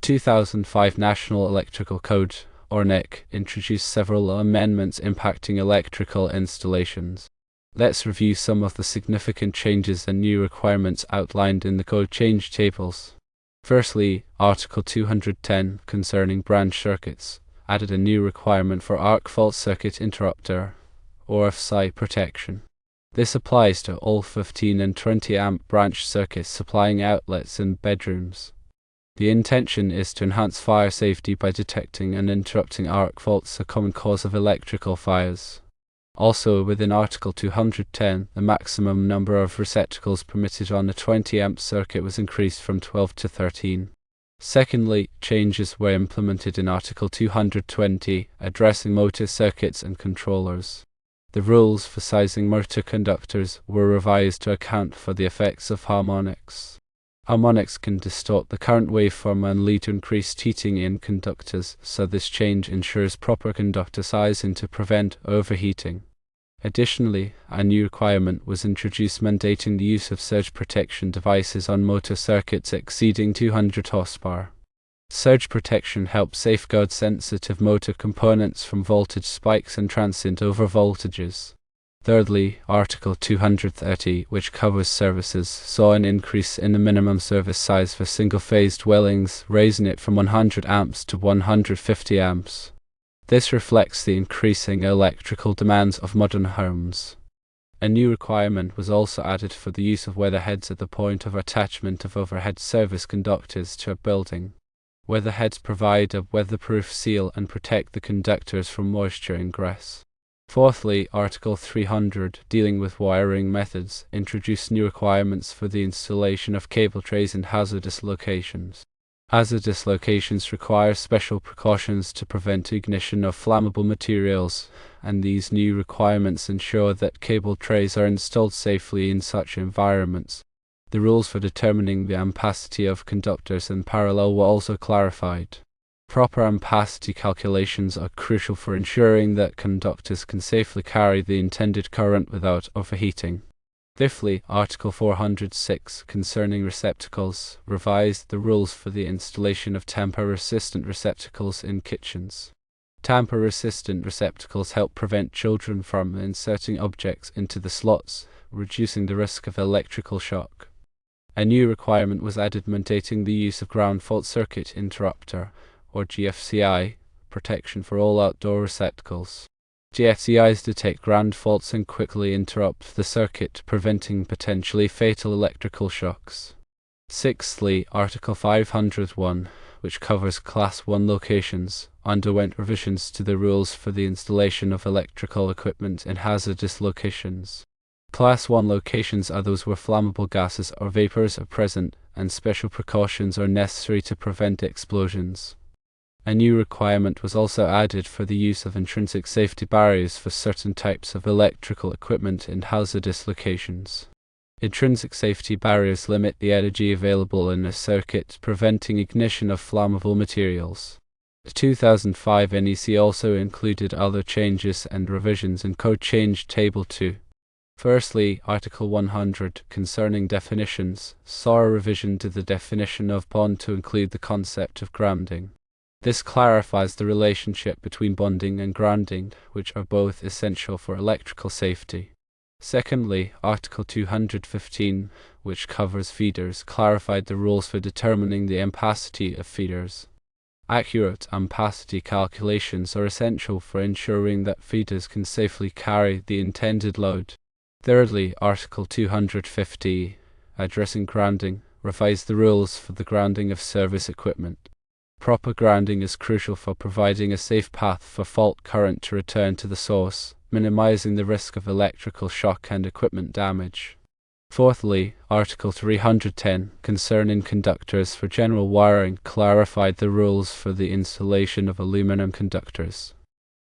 2005 National Electrical Code, or NEC, introduced several amendments impacting electrical installations. Let's review some of the significant changes and new requirements outlined in the code change tables. Firstly, Article 210, concerning branch circuits, added a new requirement for arc fault circuit interrupter, or FSI protection. This applies to all 15 and 20 amp branch circuits supplying outlets in bedrooms. The intention is to enhance fire safety by detecting and interrupting arc faults, a common cause of electrical fires. Also, within Article 210, the maximum number of receptacles permitted on a 20 amp circuit was increased from 12 to 13. Secondly, changes were implemented in Article 220, addressing motor circuits and controllers. The rules for sizing motor conductors were revised to account for the effects of harmonics. Harmonics can distort the current waveform and lead to increased heating in conductors, so this change ensures proper conductor sizing to prevent overheating. Additionally, a new requirement was introduced mandating the use of surge protection devices on motor circuits exceeding 200 horsepower. Surge protection helps safeguard sensitive motor components from voltage spikes and transient overvoltages. Thirdly, Article 230, which covers services, saw an increase in the minimum service size for single-phase dwellings, raising it from 100 amps to 150 amps. This reflects the increasing electrical demands of modern homes. A new requirement was also added for the use of weatherheads at the point of attachment of overhead service conductors to a building. Weatherheads provide a weatherproof seal and protect the conductors from moisture ingress. Fourthly, Article 300, dealing with wiring methods, introduced new requirements for the installation of cable trays in hazardous locations. Hazardous locations require special precautions to prevent ignition of flammable materials, and these new requirements ensure that cable trays are installed safely in such environments. The rules for determining the ampacity of conductors in parallel were also clarified. Proper ampacity calculations are crucial for ensuring that conductors can safely carry the intended current without overheating. Fifthly, Article 406, concerning receptacles, revised the rules for the installation of tamper-resistant receptacles in kitchens. Tamper-resistant receptacles help prevent children from inserting objects into the slots, reducing the risk of electrical shock. A new requirement was added mandating the use of ground fault circuit interrupter, or GFCI, protection for all outdoor receptacles. GFCIs detect ground faults and quickly interrupt the circuit, preventing potentially fatal electrical shocks. Sixthly, Article 501, which covers Class 1 locations, underwent revisions to the rules for the installation of electrical equipment in hazardous locations. Class 1 locations are those where flammable gases or vapors are present, and special precautions are necessary to prevent explosions. A new requirement was also added for the use of intrinsic safety barriers for certain types of electrical equipment in hazardous locations. Intrinsic safety barriers limit the energy available in a circuit, preventing ignition of flammable materials. The 2005 NEC also included other changes and revisions in Code Change Table 2. Firstly, Article 100, concerning definitions, saw a revision to the definition of bond to include the concept of grounding. This clarifies the relationship between bonding and grounding, which are both essential for electrical safety. Secondly, Article 215, which covers feeders, clarified the rules for determining the ampacity of feeders. Accurate ampacity calculations are essential for ensuring that feeders can safely carry the intended load. Thirdly, Article 250, addressing grounding, revised the rules for the grounding of service equipment. Proper grounding is crucial for providing a safe path for fault current to return to the source, minimizing the risk of electrical shock and equipment damage. Fourthly, Article 310, concerning conductors for general wiring, clarified the rules for the installation of aluminum conductors.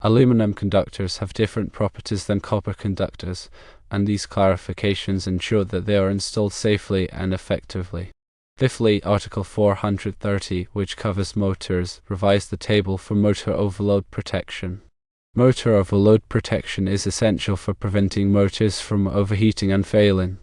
Aluminum conductors have different properties than copper conductors, and these clarifications ensure that they are installed safely and effectively. Fifthly, Article 430, which covers motors, revised the table for motor overload protection. Motor overload protection is essential for preventing motors from overheating and failing.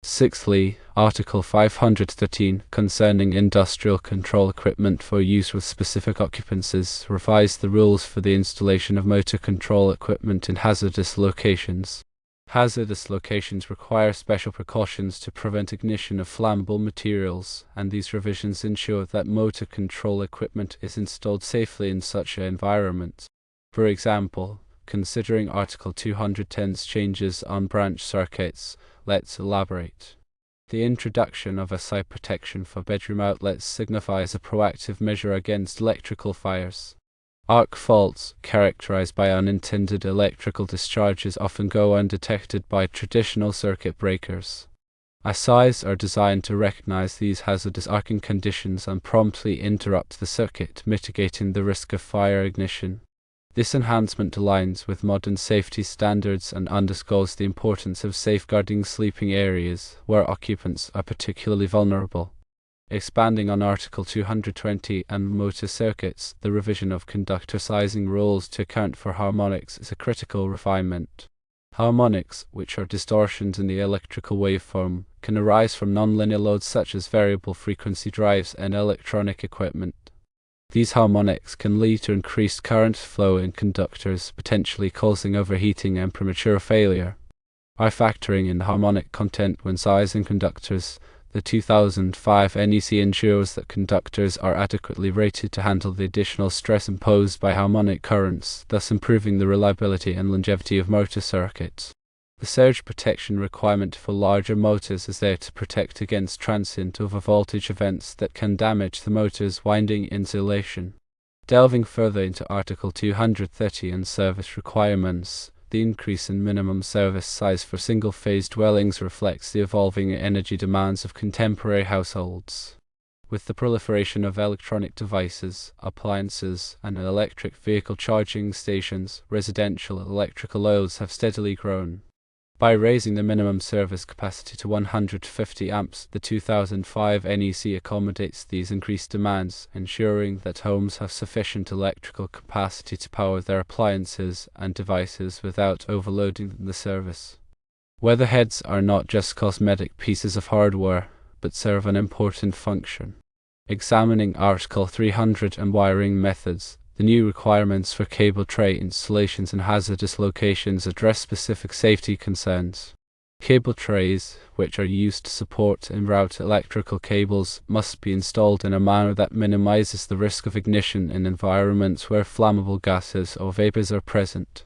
Sixthly, Article 513 concerning industrial control equipment for use with specific occupancies revised the rules for the installation of motor control equipment in hazardous locations. Hazardous locations require special precautions to prevent ignition of flammable materials, and these revisions ensure that motor control equipment is installed safely in such an environment. For example, considering Article 210's changes on branch circuits, let's elaborate. The introduction of a side protection for bedroom outlets signifies a proactive measure against electrical fires. Arc faults, characterized by unintended electrical discharges, often go undetected by traditional circuit breakers. ASIs are designed to recognize these hazardous arcing conditions and promptly interrupt the circuit, mitigating the risk of fire ignition. This enhancement aligns with modern safety standards and underscores the importance of safeguarding sleeping areas where occupants are particularly vulnerable. Expanding on Article 220 and motor circuits, the revision of conductor sizing rules to account for harmonics is a critical refinement. Harmonics, which are distortions in the electrical waveform, can arise from nonlinear loads such as variable frequency drives and electronic equipment. These harmonics can lead to increased current flow in conductors, potentially causing overheating and premature failure. By factoring in harmonic content when sizing conductors, the 2005 NEC ensures that conductors are adequately rated to handle the additional stress imposed by harmonic currents, thus improving the reliability and longevity of motor circuits. The surge protection requirement for larger motors is there to protect against transient overvoltage events that can damage the motor's winding insulation. Delving further into Article 230 and service requirements, the increase in minimum service size for single-phase dwellings reflects the evolving energy demands of contemporary households. With the proliferation of electronic devices, appliances, and electric vehicle charging stations, residential electrical loads have steadily grown. By raising the minimum service capacity to 150 amps, the 2005 NEC accommodates these increased demands, ensuring that homes have sufficient electrical capacity to power their appliances and devices without overloading the service. Weatherheads are not just cosmetic pieces of hardware, but serve an important function. Examining Article 300 and wiring methods, the new requirements for cable tray installations in hazardous locations address specific safety concerns. Cable trays, which are used to support and route electrical cables, must be installed in a manner that minimizes the risk of ignition in environments where flammable gases or vapors are present.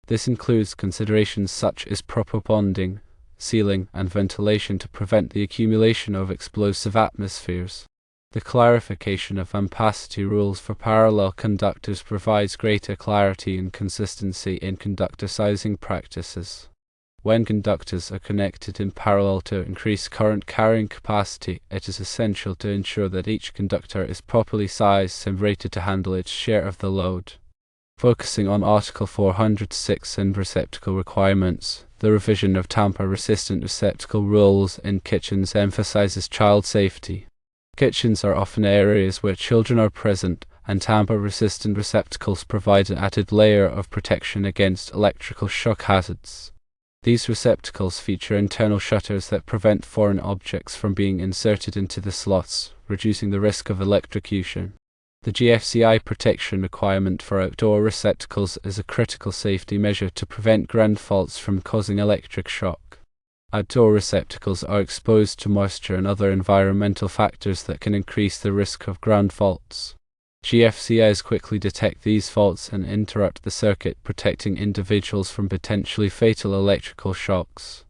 This includes considerations such as proper bonding, sealing, and ventilation to prevent the accumulation of explosive atmospheres. The clarification of ampacity rules for parallel conductors provides greater clarity and consistency in conductor sizing practices. When conductors are connected in parallel to increase current carrying capacity, it is essential to ensure that each conductor is properly sized and rated to handle its share of the load. Focusing on Article 406 and receptacle requirements, the revision of tamper-resistant receptacle rules in kitchens emphasizes child safety. Kitchens are often areas where children are present, and tamper-resistant receptacles provide an added layer of protection against electrical shock hazards. These receptacles feature internal shutters that prevent foreign objects from being inserted into the slots, reducing the risk of electrocution. The GFCI protection requirement for outdoor receptacles is a critical safety measure to prevent ground faults from causing electric shock. Outdoor receptacles are exposed to moisture and other environmental factors that can increase the risk of ground faults. GFCIs quickly detect these faults and interrupt the circuit, protecting individuals from potentially fatal electrical shocks.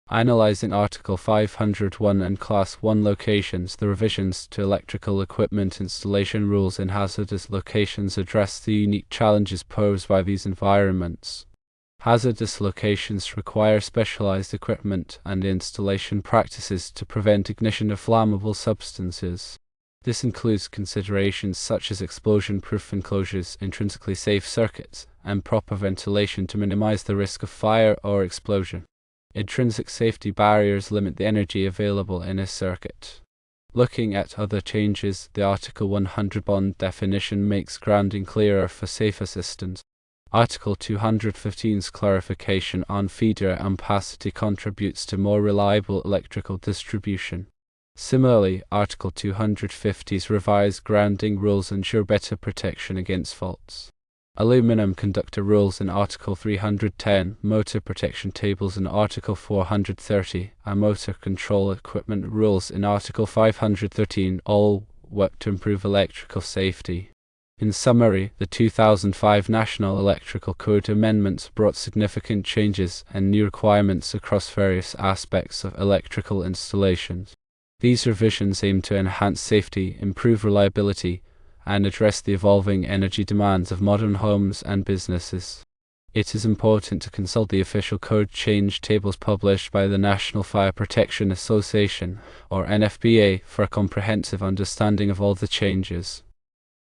Analyzing Article 501 and Class 1 locations, the revisions to electrical equipment installation rules in hazardous locations address the unique challenges posed by these environments. Hazardous locations require specialized equipment and installation practices to prevent ignition of flammable substances. This includes considerations such as explosion-proof enclosures, intrinsically safe circuits, and proper ventilation to minimize the risk of fire or explosion. Intrinsic safety barriers limit the energy available in a circuit. Looking at other changes, the Article 100 bond definition makes grounding clearer for safer systems. Article 215's clarification on feeder ampacity contributes to more reliable electrical distribution. Similarly, Article 250's revised grounding rules ensure better protection against faults. Aluminum conductor rules in Article 310, motor protection tables in Article 430, and motor control equipment rules in Article 513 all work to improve electrical safety. In summary, the 2005 National Electrical Code amendments brought significant changes and new requirements across various aspects of electrical installations. These revisions aim to enhance safety, improve reliability, and address the evolving energy demands of modern homes and businesses. It is important to consult the official code change tables published by the National Fire Protection Association, or NFPA, for a comprehensive understanding of all the changes.